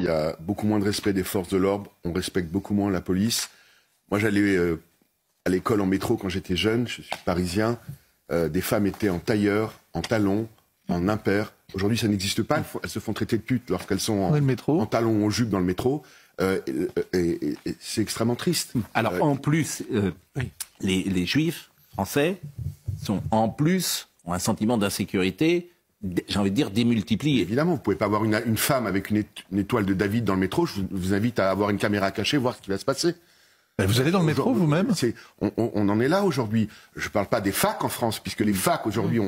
il y a beaucoup moins de respect des forces de l'ordre, on respecte beaucoup moins la police. Moi, j'allais à l'école en métro quand j'étais jeune, je suis parisien, des femmes étaient en tailleur, en talons, en impair. Aujourd'hui, ça n'existe pas, elles se font traiter de putes lorsqu'elles sont en talons ou en jupe dans le métro. Et c'est extrêmement triste. Alors, en plus, les juifs français ont un sentiment d'insécurité, j'ai envie de dire, démultiplié. Évidemment, vous ne pouvez pas avoir une femme avec une étoile de David dans le métro. Je vous invite à avoir une caméra cachée, voir ce qui va se passer. Vous allez dans le métro vous-même? On en est là aujourd'hui. Je ne parle pas des facs en France, puisque les facs aujourd'hui,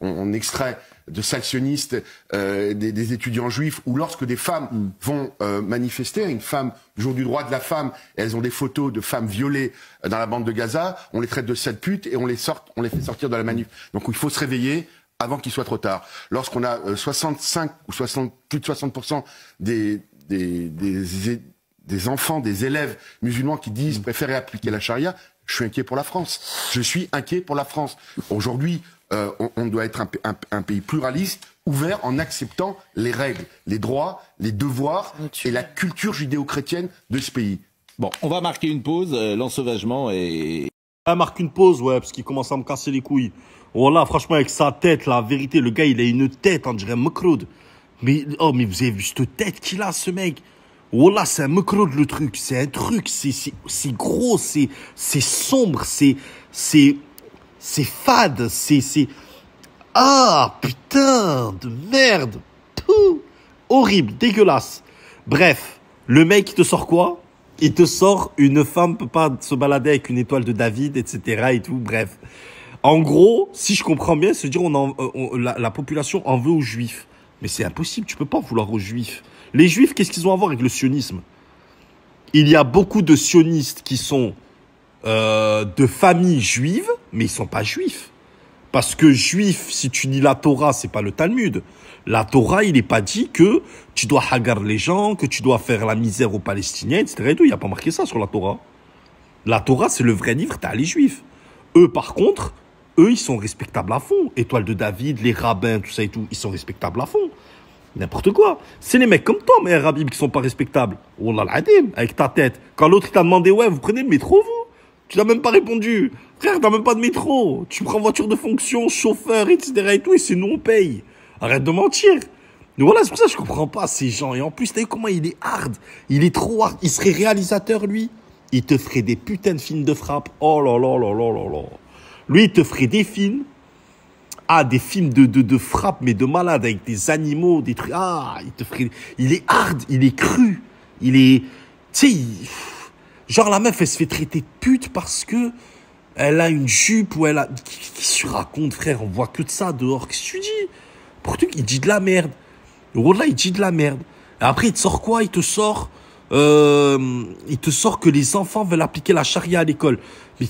on extrait de salsionistes des étudiants juifs, ou lorsque des femmes vont manifester, une femme du jour du droit de la femme, et elles ont des photos de femmes violées dans la bande de Gaza, on les traite de sales putes et on les fait sortir de la manif. Donc il faut se réveiller avant qu'il soit trop tard. Lorsqu'on a 65 ou plus de 60% des enfants, des élèves musulmans qui disent préférer appliquer la charia, je suis inquiet pour la France. Je suis inquiet pour la France. Aujourd'hui, on doit être un pays pluraliste, ouvert en acceptant les règles, les droits, les devoirs et la culture judéo-chrétienne de ce pays. Bon, on va marquer une pause, l'ensauvagement et... Ah, marque une pause, ouais, parce qu'il commence à me casser les couilles. Voilà, franchement, avec sa tête, la vérité, le gars, il a une tête, on dirait Mekroud. Mais vous avez vu cette tête qu'il a, ce mec? Voilà, c'est un Mekroud, le truc. C'est un truc, c'est gros, c'est sombre, c'est fade, ah, putain, de merde. Pouh, horrible, dégueulasse. Bref, le mec, il te sort quoi? Il te sort une femme peut pas se balader avec une étoile de David, etc. et tout, bref. En gros, si je comprends bien, c'est dire la population en veut aux juifs. Mais c'est impossible, tu peux pas vouloir aux juifs. Les juifs, qu'est-ce qu'ils ont à voir avec le sionisme? Il y a beaucoup de sionistes qui sont de familles juives, mais ils sont pas juifs. Parce que juif, si tu lis la Torah, c'est pas le Talmud. La Torah, il n'est pas dit que tu dois hagar les gens, que tu dois faire la misère aux Palestiniens, etc. Il n'y a pas marqué ça sur la Torah. La Torah, c'est le vrai livre, t'as les juifs. Eux, par contre, ils sont respectables à fond. Étoile de David, les rabbins, tout ça et tout, ils sont respectables à fond. N'importe quoi. C'est les mecs comme toi, mais Rabib, qui sont pas respectables. Wallah al-Adim, avec ta tête. Quand l'autre, il t'a demandé, ouais, vous prenez le métro, vous? Tu n'as même pas répondu. Frère, t'as même pas de métro. Tu prends voiture de fonction, chauffeur, etc. et tout, et c'est nous, on paye. Arrête de mentir. Mais voilà, c'est pour ça que je comprends pas ces gens. Et en plus, t'as vu comment il est hard. Il est trop hard. Il serait réalisateur, lui. Il te ferait des putains de films de frappe. Oh là là là là là là. Lui, il te ferait des films. Ah, des films de frappe, mais de malade, avec des animaux, des trucs. Ah, il te ferait... Il est hard, il est cru. Il est... Tu sais, genre la meuf, elle se fait traiter de pute parce que elle a une jupe ou elle a... Qu'est-ce que tu racontes, frère? On voit que de ça dehors. Qu'est-ce que tu dis? Pourtant, il dit de la merde. Là, il dit de la merde. Et après, il te sort quoi? Il te sort que les enfants veulent appliquer la charia à l'école. Mais